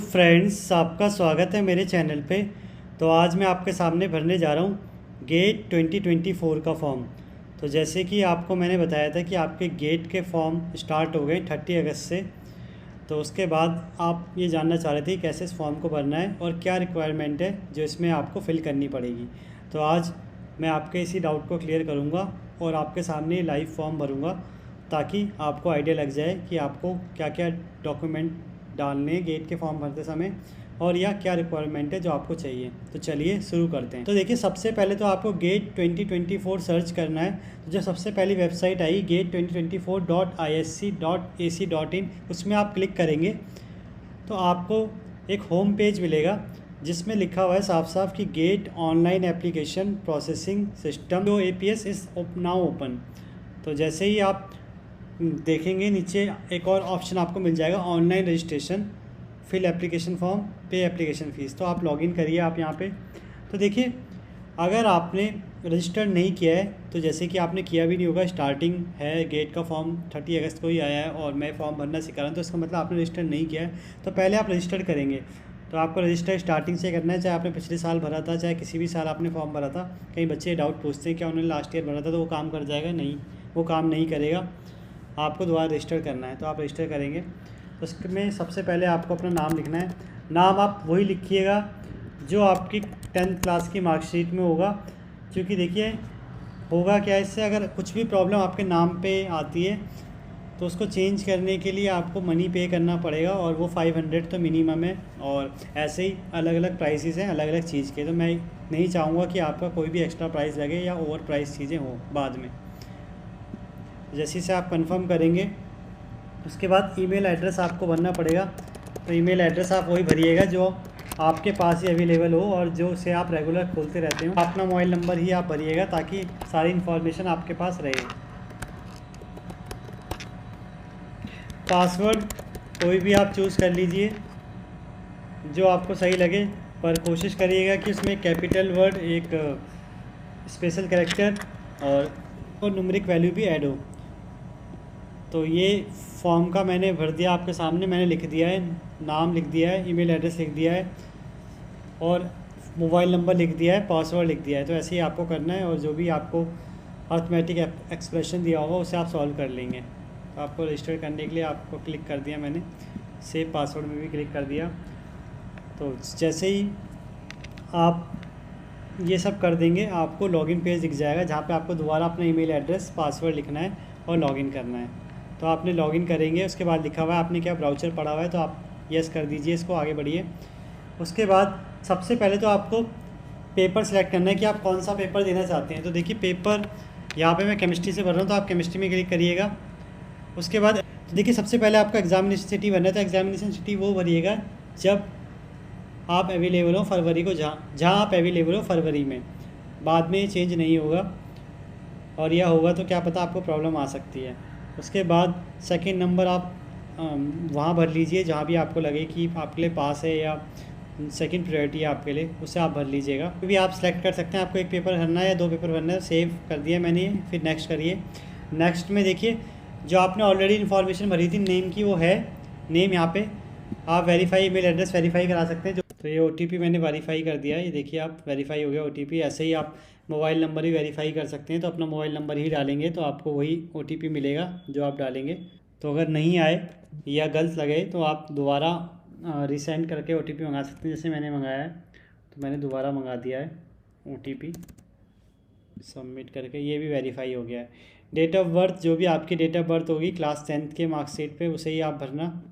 Friends, आपका स्वागत है मेरे चैनल पे। तो आज मैं आपके सामने भरने जा रहा हूँ गेट 2024 का फॉर्म। तो जैसे कि आपको मैंने बताया था कि आपके गेट के फॉर्म स्टार्ट हो गए 30 अगस्त से। तो उसके बाद आप ये जानना चाह रहे थे कि कैसे इस फॉर्म को भरना है और क्या रिक्वायरमेंट है जो इसमें आपको फिल करनी पड़ेगी। तो आज मैं आपके इसी डाउट को क्लियर करूँगा और आपके सामने लाइव फॉर्म भरूँगा, ताकि आपको आइडिया लग जाए कि आपको क्या क्या डॉक्यूमेंट डालने हैं गेट के फॉर्म भरते समय और या क्या रिक्वायरमेंट है जो आपको चाहिए। तो चलिए शुरू करते हैं। तो देखिए, सबसे पहले तो आपको गेट 2024 सर्च करना है। तो जो सबसे पहली वेबसाइट आई gate2024.isc.ac.in, उसमें आप क्लिक करेंगे तो आपको एक होम पेज मिलेगा जिसमें लिखा हुआ है साफ साफ कि get online application processing system जो APS इज़ नाउ ओपन। तो जैसे ही आप देखेंगे नीचे एक और ऑप्शन आपको मिल जाएगा, online registration, fill application form, pay application fees. तो आप लॉगिन करिए आप यहाँ पे। तो देखिए, अगर आपने रजिस्टर नहीं किया है, तो जैसे कि आपने किया भी नहीं होगा, स्टार्टिंग है, गेट का फॉर्म 30 अगस्त को ही आया है और मैं फॉर्म भरना सिखा रहा हूँ, तो इसका मतलब आपने रजिस्टर नहीं किया है। तो पहले आप रजिस्टर करेंगे। तो आपको रजिस्टर स्टार्टिंग से करना है, चाहे आपने पिछले साल भरा था, चाहे किसी भी साल आपने फॉर्म भरा था। कई बच्चे डाउट पूछते हैं क्या उन्होंने लास्ट ईयर भरा था तो वो काम कर जाएगा? नहीं, वो काम नहीं करेगा। आपको दोबारा रजिस्टर करना है। तो आप रजिस्टर करेंगे तो उसमें सबसे पहले आपको अपना नाम लिखना है। नाम आप वही लिखिएगा जो आपकी 10th क्लास की मार्कशीट में होगा। क्योंकि देखिए, होगा क्या, इससे अगर कुछ भी प्रॉब्लम आपके नाम पे आती है तो उसको चेंज करने के लिए आपको मनी पे करना पड़ेगा, और वो 500 तो मिनिमम है। और ऐसे ही अलग अलग प्राइसेस हैं अलग अलग चीज़ के। तो मैं नहीं चाहूँगा कि आपका कोई भी एक्स्ट्रा प्राइस लगे या ओवर प्राइस चीज़ें हों बाद में। जैसे से आप कंफर्म करेंगे उसके बाद ईमेल एड्रेस आपको भरना पड़ेगा। तो ईमेल एड्रेस आप वही भरिएगा जो आपके पास ही अवेलेबल हो और जो से आप रेगुलर खोलते रहते हो। अपना मोबाइल नंबर ही आप भरिएगा ताकि सारी इन्फॉर्मेशन आपके पास रहे। पासवर्ड कोई भी आप चूज़ कर लीजिए जो आपको सही लगे, पर कोशिश करिएगा कि उसमें कैपिटल वर्ड, एक स्पेशल कैरेक्टर और न्यूमेरिक वैल्यू भी ऐड हो। तो ये फॉर्म का मैंने भर दिया आपके सामने। मैंने लिख दिया है, नाम लिख दिया है, ईमेल एड्रेस लिख दिया है और मोबाइल नंबर लिख दिया है, पासवर्ड लिख दिया है। तो ऐसे ही आपको करना है और जो भी आपको अर्थमेटिक एक्सप्रेशन दिया होगा उसे आप सॉल्व कर लेंगे। तो आपको रजिस्टर करने के लिए आपको क्लिक कर दिया मैंने, सेव पासवर्ड में भी क्लिक कर दिया। तो जैसे ही आप ये सब कर देंगे आपको लॉगिन पेज दिख जाएगा जहाँ पे आपको दोबारा अपना ईमेल एड्रेस, पासवर्ड लिखना है और लॉगिन करना है। तो आपने लॉगिन करेंगे, उसके बाद लिखा हुआ है आपने क्या ब्राउचर पढ़ा हुआ है तो आप यस कर दीजिए, इसको आगे बढ़िए। उसके बाद सबसे पहले तो आपको पेपर सेलेक्ट करना है कि आप कौन सा पेपर देना चाहते हैं। तो देखिए, पेपर यहाँ पे मैं केमिस्ट्री से भर रहा हूँ तो आप केमिस्ट्री में क्लिक करिएगा। उसके बाद तो देखिए, सबसे पहले आपको एग्जामिनेशन सिटी भरना है। तो एग्जामिनेशन सिटी वो भरिएगा जब आप अवेलेबल हो फरवरी को, जहाँ आप अवेलेबल हो फरवरी में। बाद में चेंज नहीं होगा, और यह होगा तो क्या पता आपको प्रॉब्लम आ सकती है। उसके बाद सेकंड नंबर आप वहाँ भर लीजिए जहाँ भी आपको लगे कि आपके लिए पास है या सेकंड प्रायोरिटी है आपके लिए, उसे आप भर लीजिएगा। भी आप सेलेक्ट कर सकते हैं आपको एक पेपर भरना है या 2 पेपर भरना है। सेव कर दिया मैंने, फिर नेक्स्ट करिए। नेक्स्ट में देखिए, जो आपने ऑलरेडी इन्फॉर्मेशन भरी थी नेम की, वो है नेम। यहाँ पे आप वेरीफाई ईमेल एड्रेस वेरीफाई करा सकते हैं। तो ये OTP मैंने वेरीफाई कर दिया है, ये देखिए आप वेरीफाई हो गया OTP। ऐसे ही आप मोबाइल नंबर ही वेरीफाई कर सकते हैं। तो अपना मोबाइल नंबर ही डालेंगे तो आपको वही OTP मिलेगा जो आप डालेंगे। तो अगर नहीं आए या गलत लगे तो आप दोबारा रीसेंड करके OTP मंगा सकते हैं, जैसे मैंने मंगाया है। तो मैंने दोबारा मंगा दिया है OTP, सबमिट करके ये भी वेरीफाई हो गया है। डेट ऑफ बर्थ, जो भी आपकी डेट ऑफ बर्थ होगी क्लास 10th के मार्कशीट पे, उसे ही आप भरना।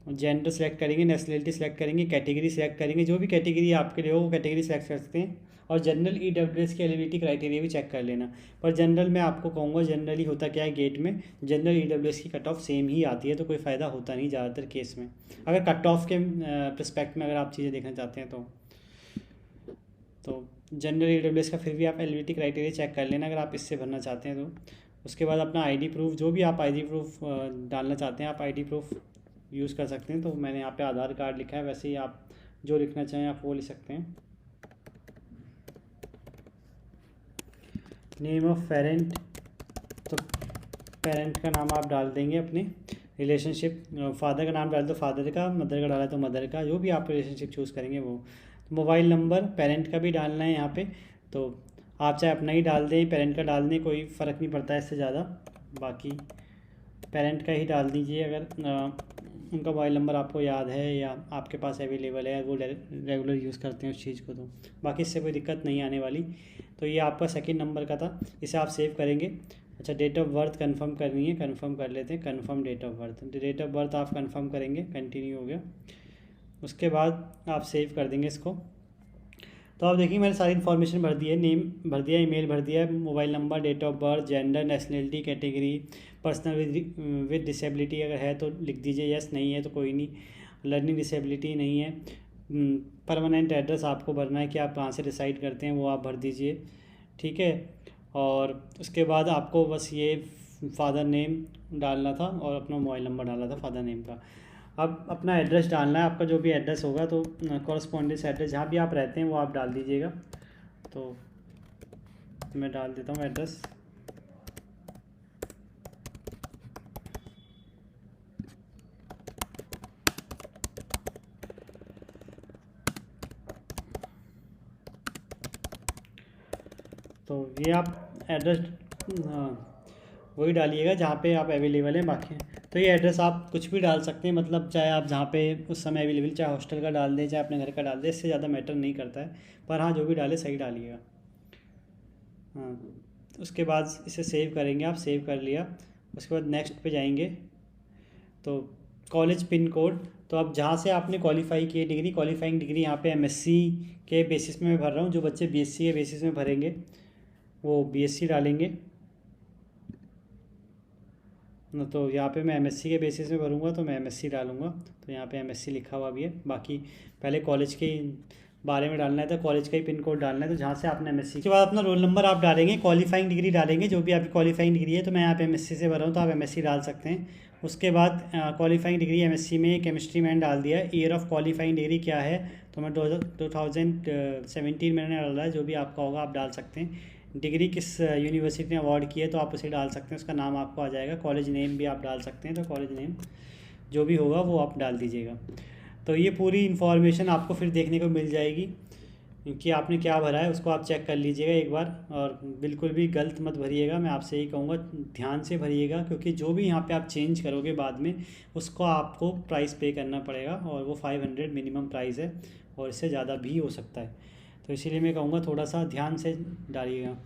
जेंडर सेलेक्ट करेंगे, नेशनलिटी सेलेक्ट करेंगे, कैटेगरी सेलेक्ट करेंगे। जो भी कैटेगरी आपके लिए हो वो कैटेगरी सेलेक्ट कर सकते हैं। और जनरल EWS की एलिजिबिलिटी क्राइटेरिया भी चेक कर लेना। पर जनरल में आपको कहूँगा, जनरली होता क्या है गेट में, जनरल EWS की कट ऑफ सेम ही आती है, तो कोई फ़ायदा होता नहीं ज़्यादातर केस में, अगर कट ऑफ के प्रस्पेक्ट में अगर आप चीज़ें देखना चाहते हैं तो जनरल EWS का फिर भी आप एलिजिबिलिटी क्राइटेरिया चेक कर लेना अगर आप इससे भरना चाहते हैं तो। उसके बाद अपना ID प्रूफ, जो भी आप ID प्रूफ डालना चाहते हैं आप ID प्रूफ यूज़ कर सकते हैं। तो मैंने यहाँ पे आधार कार्ड लिखा है, वैसे ही आप जो लिखना चाहें आप वो लिख सकते हैं। नेम ऑफ पेरेंट, तो पेरेंट का नाम आप डाल देंगे अपने। रिलेशनशिप, फादर का नाम डाल दो फादर का, मदर का डाला तो मदर का, जो भी आप रिलेशनशिप चूज़ करेंगे वो। तो मोबाइल नंबर पेरेंट का भी डालना है यहाँ पे, तो आप चाहे अपना ही डाल दें, पेरेंट का डाल दें, कोई फ़र्क नहीं पड़ता है इससे ज़्यादा। बाकी पेरेंट का ही डाल दीजिए अगर उनका मोबाइल नंबर आपको याद है या आपके पास अवेलेबल है, वो रेगुलर यूज़ करते हैं उस चीज़ को, तो बाकी इससे कोई दिक्कत नहीं आने वाली। तो ये आपका सेकंड नंबर का था, इसे आप सेव करेंगे। अच्छा, डेट ऑफ बर्थ कंफर्म करनी है, कंफर्म कर लेते हैं। Confirm date of birth, date of birth आप कंफर्म करेंगे, कंटिन्यू हो गया। उसके बाद आप सेव कर देंगे इसको। तो आप देखिए मैंने सारी इन्फॉर्मेशन भर दी है, नेम भर दिया, ईमेल भर दिया, mobile number, date of birth, gender, nationality, category, personal with disability अगर है तो लिख दीजिए यस, नहीं है तो कोई नहीं, लर्निंग डिसेबिलिटी नहीं है, परमानेंट एड्रेस आपको भरना है कि आप कहाँ से डिसाइड करते हैं वो आप भर दीजिए, ठीक है। और उसके बाद आपको बस ये फादर नेम डालना था और अपना मोबाइल नंबर डालना था फादर नेम का। अब अपना एड्रेस डालना है, आपका जो भी एड्रेस होगा, तो कॉरस्पॉन्डेंस एड्रेस जहाँ भी आप रहते हैं वो आप डाल दीजिएगा। तो मैं डाल देता हूँ एड्रेस, तो ये आप एड्रेस वही डालिएगा जहाँ पे आप अवेलेबल हैं। बाकी तो ये एड्रेस आप कुछ भी डाल सकते हैं, मतलब चाहे आप जहाँ पे उस समय अवेलेबल, चाहे हॉस्टल का डाल दें, चाहे अपने घर का डाल दें, इससे ज़्यादा मैटर नहीं करता है। पर हाँ, जो भी डाले सही डालिएगा। हाँ, उसके बाद इसे सेव करेंगे, आप सेव कर लिया। उसके बाद नेक्स्ट पे जाएंगे, तो कॉलेज पिन कोड, तो अब जहाँ से आपने क्वालिफाई की डिग्री, क्वालिफाइंग डिग्री यहाँ पे एमएससी के बेसिस में मैं भर रहा हूँ। जो बच्चे बीएससी के बेसिस में भरेंगे वो बीएससी डालेंगे, तो यहाँ पे मैं एमएससी के बेसिस में भरूँगा तो मैं एमएससी डालूँगा। तो यहाँ पे एमएससी लिखा हुआ भी है। बाकी पहले कॉलेज के बारे में डालना है तो कॉलेज का ही पिन कोड डालना है, तो जहाँ से आपने एमएससी के बाद अपना रोल नंबर आप डालेंगे, क्वालिफाइंग डिग्री डालेंगे, जो भी आपकी क्वालिफाइंग डिग्री है। तो मैं यहाँ पे एमएससी से भर रहा हूँ तो आप एमएससी डाल सकते हैं। उसके बाद क्वालिफाइंग डिग्री एमएससी में केमिस्ट्री मैंने डाल दिया है। ईयर ऑफ क्वालिफाइंग डिग्री क्या है, तो मैं 2017 मैंने डाला है, जो भी आपका होगा आप डाल सकते हैं। डिग्री किस यूनिवर्सिटी ने अवार्ड की है तो आप उसे डाल सकते हैं, उसका नाम आपको आ जाएगा। कॉलेज नेम भी आप डाल सकते हैं, तो कॉलेज नेम जो भी होगा वो आप डाल दीजिएगा। तो ये पूरी इन्फॉर्मेशन आपको फिर देखने को मिल जाएगी कि आपने क्या भरा है, उसको आप चेक कर लीजिएगा एक बार। और बिल्कुल भी गलत मत भरिएगा, मैं आपसे यही कहूँगा ध्यान से भरिएगा, क्योंकि जो भी यहाँ पे आप चेंज करोगे बाद में उसको आपको प्राइस पे करना पड़ेगा, और वो 500 मिनिमम प्राइस है, और इससे ज़्यादा भी हो सकता है। तो इसीलिए मैं कहूँगा थोड़ा सा ध्यान से डालिएगा।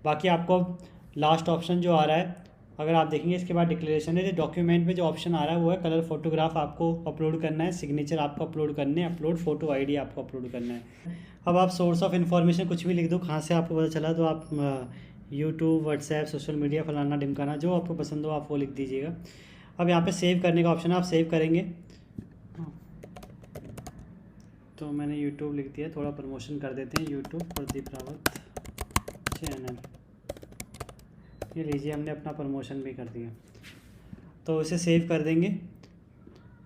बाकी आपको लास्ट ऑप्शन जो आ रहा है, अगर आप देखेंगे इसके बाद डिक्लेरेशन है, डॉक्यूमेंट में जो ऑप्शन आ रहा है वो है कलर फोटोग्राफ आपको अपलोड करना है, सिग्नेचर आपको अपलोड करने हैं, अपलोड फोटो आईडी आपको अपलोड करना है। अब आप सोर्स ऑफ इन्फॉर्मेशन कुछ भी लिख दो, कहाँ से आपको पता चला, तो आप यूट्यूब, व्हाट्सएप, सोशल मीडिया, फलाना ढिमकाना, जो आपको पसंद हो आप वो लिख दीजिएगा। अब यहाँ पे सेव करने का ऑप्शन है, आप सेव करेंगे। तो मैंने यूट्यूब लिख दिया, थोड़ा प्रमोशन कर देते हैं, यूट्यूब प्रदीप रावत चैनल, ये लीजिए हमने अपना प्रमोशन भी कर दिया। तो इसे सेव कर देंगे।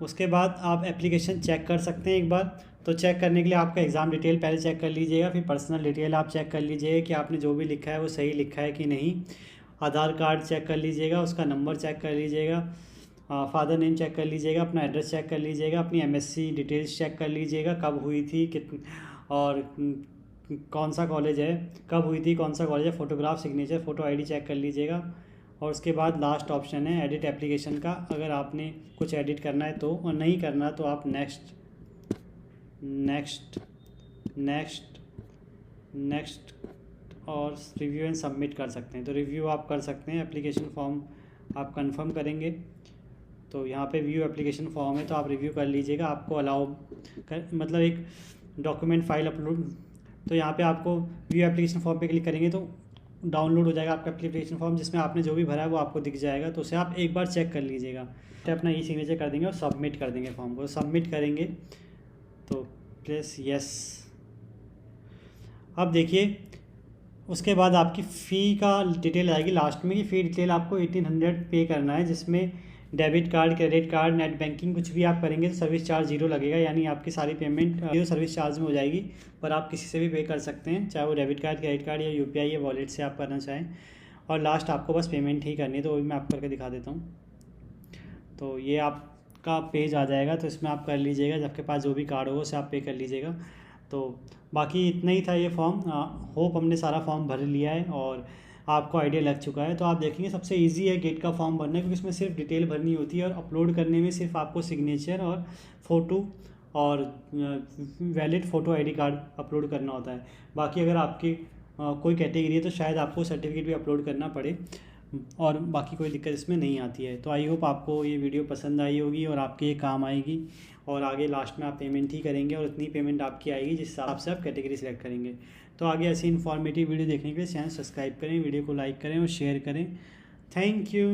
उसके बाद आप एप्लीकेशन चेक कर सकते हैं एक बार। तो चेक करने के लिए आपका एग्ज़ाम डिटेल पहले चेक कर लीजिएगा, फिर पर्सनल डिटेल आप चेक कर लीजिएगा कि आपने जो भी लिखा है वो सही लिखा है कि नहीं। आधार कार्ड चेक कर लीजिएगा, उसका नंबर चेक कर लीजिएगा, फादर नेम चेक कर लीजिएगा, अपना एड्रेस चेक कर लीजिएगा, अपनी एमएससी डिटेल्स चेक कर लीजिएगा, कब हुई थी, और कौन सा कॉलेज है, कब हुई थी, कौन सा कॉलेज है, photograph, signature, photo ID check कर लीजिएगा। और उसके बाद लास्ट ऑप्शन है एडिट एप्लीकेशन का, अगर आपने कुछ एडिट करना है तो, और नहीं करना तो आप नेक्स्ट नेक्स्ट नेक्स्ट नेक्स्ट और रिव्यू एंड सबमिट कर सकते हैं। तो रिव्यू आप कर सकते हैं, एप्लीकेशन फॉर्म आप कंफर्म करेंगे। तो यहाँ पे व्यू एप्लीकेशन फॉर्म है, तो आप रिव्यू कर लीजिएगा, आपको अलाउ कर, मतलब एक डॉक्यूमेंट फाइल अपलोड। तो यहाँ पे आपको व्यू एप्लीकेशन फॉर्म पे क्लिक करेंगे तो डाउनलोड हो जाएगा आपका एप्लीकेशन फॉर्म, जिसमें आपने जो भी भरा है वो आपको दिख जाएगा। तो उसे आप एक बार चेक कर लीजिएगा, तो अपना ई सिग्नेचर कर देंगे और सबमिट कर देंगे फॉर्म को। सबमिट करेंगे तो प्रेस यस। अब देखिए उसके बाद आपकी फ़ी का डिटेल आएगी लास्ट में, कि फ़ी डिटेल आपको 1800 पे करना है, जिसमें debit card, credit card, net banking कुछ भी आप करेंगे तो सर्विस चार्ज 0 लगेगा, यानी आपकी सारी पेमेंट 0 सर्विस चार्ज में हो जाएगी। पर आप किसी से भी पे कर सकते हैं, चाहे वो डेबिट कार्ड, क्रेडिट कार्ड या यूपीआई या वॉलेट से आप करना चाहें। और लास्ट आपको बस पेमेंट ही करनी है, तो वही मैं आपको करके दिखा देता हूँ। तो ये आपका पेज आ जाएगा, तो इसमें आप कर लीजिएगा, जब आपके पास जो भी कार्ड होगा उसे आप पे कर लीजिएगा। तो बाकी इतना ही था ये फॉर्म। होप हमने सारा फॉर्म भर लिया है और आपको आइडिया लग चुका है। तो आप देखेंगे सबसे इजी है गेट का फॉर्म भरना, क्योंकि इसमें सिर्फ डिटेल भरनी होती है और अपलोड करने में सिर्फ आपको सिग्नेचर और फ़ोटो और valid photo ID card upload करना होता है। बाकी अगर आपकी कोई कैटेगरी है तो शायद आपको सर्टिफिकेट भी अपलोड करना पड़े, और बाकी कोई दिक्कत इसमें नहीं आती है। तो आई होप आपको ये वीडियो पसंद आई होगी और आपके ये काम आएगी, और आगे लास्ट में आप पेमेंट ही करेंगे और इतनी पेमेंट आपकी आएगी जिस हिसाब से आप कैटेगरी सेलेक्ट करेंगे। तो आगे ऐसी इन्फॉर्मेटिव वीडियो देखने के लिए चैनल सब्सक्राइब करें, वीडियो को लाइक करें और शेयर करें। Thank you.